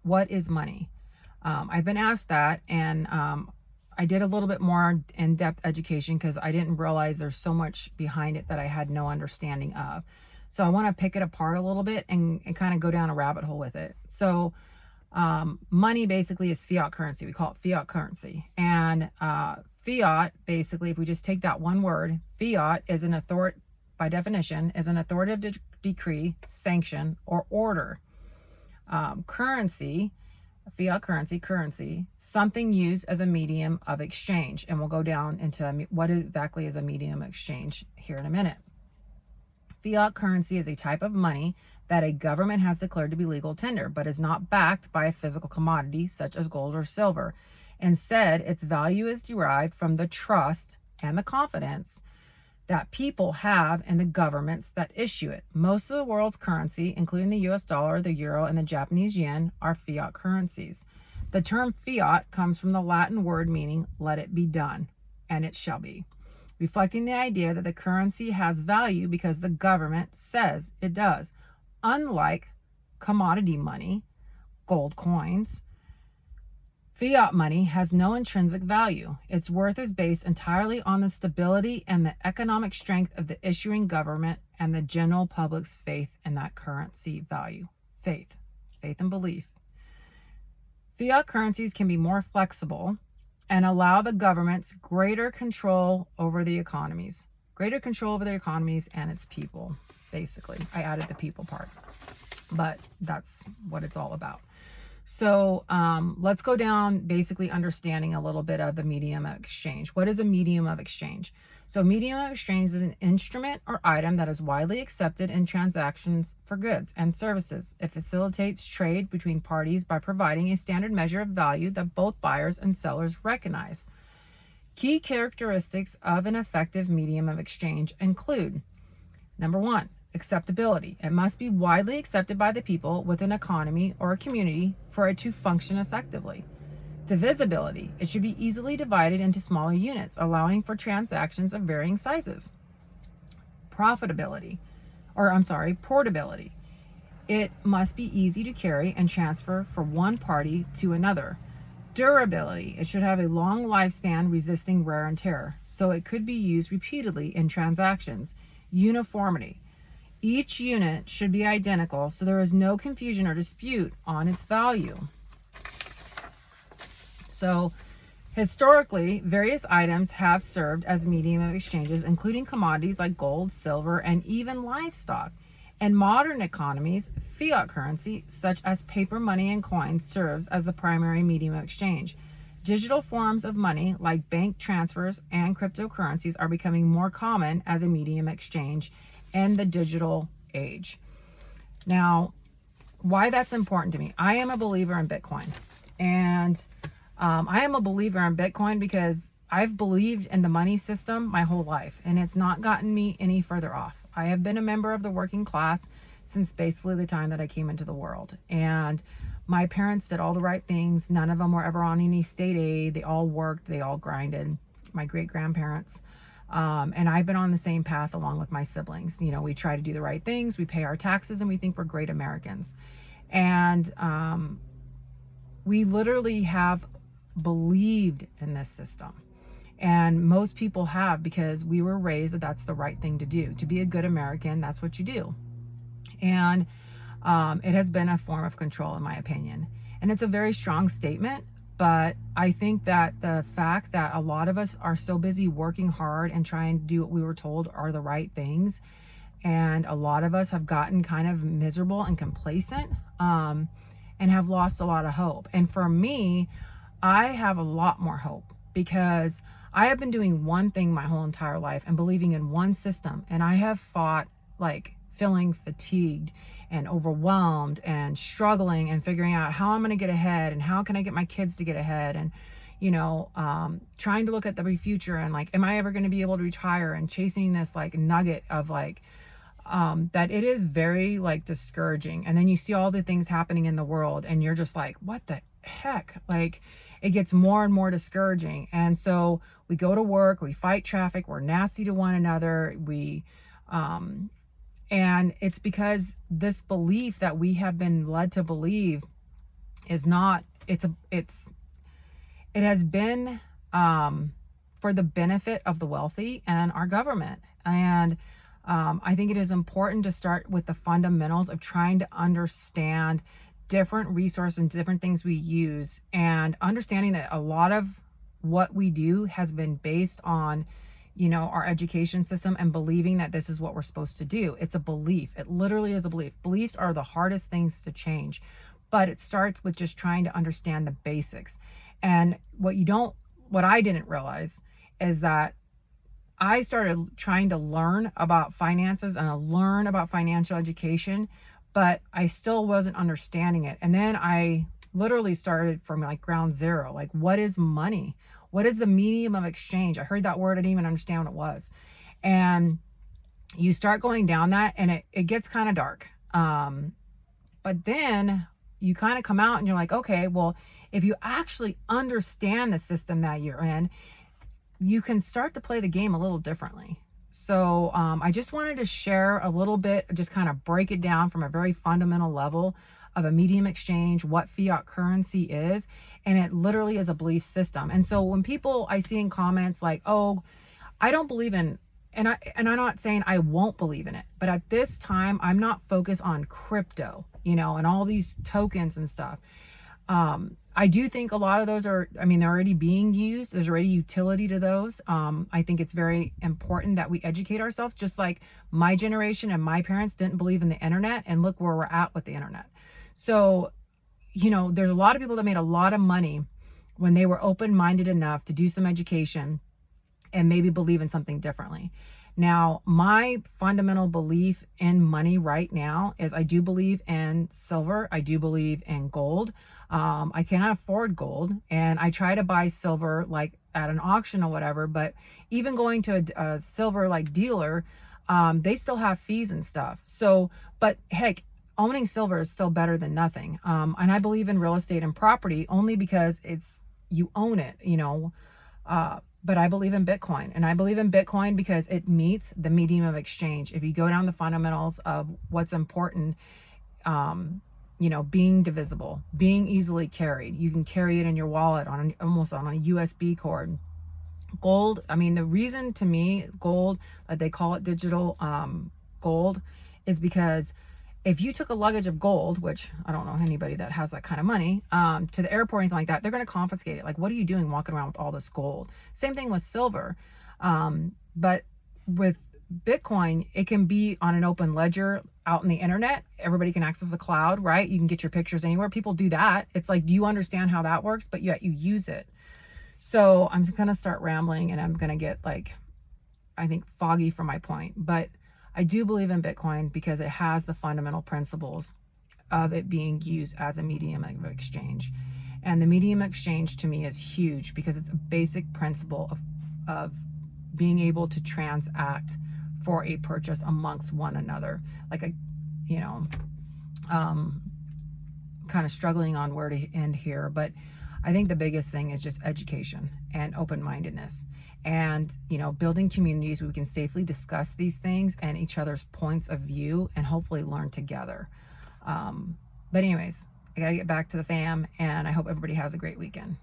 What is money? I've been asked that, and I did a little bit more in-depth education because I didn't realize there's so much behind it that I had no understanding of. So I want to pick it apart a little bit and kind of go down a rabbit hole with it. So money basically is fiat currency. We call it fiat currency. And fiat, basically, if we just take that one word, fiat is an authority, by definition, is an authoritative decree, sanction, or order. Currency, fiat currency, something used as a medium of exchange. And we'll go down into what exactly is a medium of exchange here in a minute. Fiat currency is a type of money that a government has declared to be legal tender, but is not backed by a physical commodity such as gold or silver. Instead, its value is derived from the trust and the confidence that people have in the governments that issue it. Most of the world's currency, including the US dollar, the euro, and the Japanese yen, are fiat currencies. The term fiat comes from the Latin word meaning let it be done, and it shall be, reflecting the idea that the currency has value because the government says it does. Unlike commodity money, gold coins, fiat money has no intrinsic value. Its worth is based entirely on the stability and the economic strength of the issuing government and the general public's faith in that currency value. Faith and belief. Fiat currencies can be more flexible and allow the governments greater control over the economies. Greater control over their economies and its people, basically. I added the people part, but that's what it's all about. So let's go down basically understanding a little bit of the medium of exchange. What is a medium of exchange? So medium of exchange is an instrument or item that is widely accepted in transactions for goods and services. It facilitates trade between parties by providing a standard measure of value that both buyers and sellers recognize. Key characteristics of an effective medium of exchange include, number one, acceptability. It must be widely accepted by the people within an economy or a community for it to function effectively. Divisibility. It should be easily divided into smaller units, allowing for transactions of varying sizes. Portability. It must be easy to carry and transfer from one party to another. Durability. It should have a long lifespan resisting wear and tear, so it could be used repeatedly in transactions. Uniformity. Each unit should be identical, so there is no confusion or dispute on its value. So, historically, various items have served as medium of exchanges, including commodities like gold, silver, and even livestock. In modern economies, fiat currency, such as paper money and coins, serves as the primary medium of exchange. Digital forms of money, like bank transfers and cryptocurrencies, are becoming more common as a medium of exchange in the digital age. Now, why that's important to me. I am a believer in Bitcoin. And I am a believer in Bitcoin because I've believed in the money system my whole life, and it's not gotten me any further off. I have been a member of the working class since basically the time that I came into the world. And my parents did all the right things. None of them were ever on any state aid. They all worked. They all grinded. My great-grandparents. And I've been on the same path along with my siblings. You know, we try to do the right things. We pay our taxes, and we think we're great Americans. And we literally have believed in this system. And most people have, because we were raised that that's the right thing to do. To be a good American, that's what you do. And it has been a form of control, in my opinion. And it's a very strong statement, but I think that the fact that a lot of us are so busy working hard and trying to do what we were told are the right things, and a lot of us have gotten kind of miserable and complacent, and have lost a lot of hope. And for me, I have a lot more hope, because I have been doing one thing my whole entire life and believing in one system, and I have fought, like, feeling fatigued and overwhelmed and struggling and figuring out how I'm going to get ahead and how can I get my kids to get ahead, and trying to look at the future and, like, am I ever going to be able to retire, and chasing this, like, nugget of, like, that it is very, like, discouraging. And then you see all the things happening in the world and you're just like, what the heck? Like, it gets more and more discouraging. And so we go to work, we fight traffic, we're nasty to one another, and it's because this belief that we have been led to believe is not, it has been for the benefit of the wealthy and our government. And I think it is important to start with the fundamentals of trying to understand different resources and different things we use, and understanding that a lot of what we do has been based on, our education system, and believing that this is what we're supposed to do. It's a belief. It literally is a belief. Beliefs are the hardest things to change, but it starts with just trying to understand the basics. And what I didn't realize is that I started trying to learn about finances and learn about financial education, but I still wasn't understanding it. And then I literally started from like ground zero. Like, what is money? What is the medium of exchange? I heard that word. I didn't even understand what it was. And you start going down that, and it gets kind of dark. But then you kind of come out and you're like, okay, well, if you actually understand the system that you're in, you can start to play the game a little differently. So I just wanted to share a little bit, just kind of break it down from a very fundamental level of a medium exchange, what fiat currency is, and it literally is a belief system. And so when I see in comments like, oh, I don't believe in, and I'm not saying I won't believe in it, but at this time, I'm not focused on crypto, and all these tokens and stuff. I do think a lot of those they're already being used. There's already utility to those. I think it's very important that we educate ourselves, just like my generation and my parents didn't believe in the internet, and look where we're at with the internet. So, there's a lot of people that made a lot of money when they were open-minded enough to do some education and maybe believe in something differently. Now, my fundamental belief in money right now is I do believe in silver. I do believe in gold. I cannot afford gold, and I try to buy silver like at an auction or whatever, but even going to a silver like dealer, they still have fees and stuff. So, but heck, owning silver is still better than nothing. And I believe in real estate and property only because you own it, but I believe in Bitcoin, and I believe in Bitcoin because it meets the medium of exchange. If you go down the fundamentals of what's important, being divisible, being easily carried, you can carry it in your wallet almost on a USB cord. Gold, the reason to me gold, like they call it digital gold, is because if you took a luggage of gold, which I don't know anybody that has that kind of money, to the airport or anything like that, they're going to confiscate it. Like, what are you doing walking around with all this gold? Same thing with silver. But with Bitcoin, it can be on an open ledger out in the internet. Everybody can access the cloud, right? You can get your pictures anywhere. People do that. It's like, do you understand how that works? But yet you use it. So I'm going to start rambling, and I'm going to get I think foggy for my point. But I do believe in Bitcoin because it has the fundamental principles of it being used as a medium of exchange. And the medium of exchange to me is huge because it's a basic principle of being able to transact for a purchase amongst one another. Kind of struggling on where to end here, but I think the biggest thing is just education and open-mindedness, and building communities where we can safely discuss these things and each other's points of view, and hopefully learn together. But anyways, I gotta get back to the fam, and I hope everybody has a great weekend.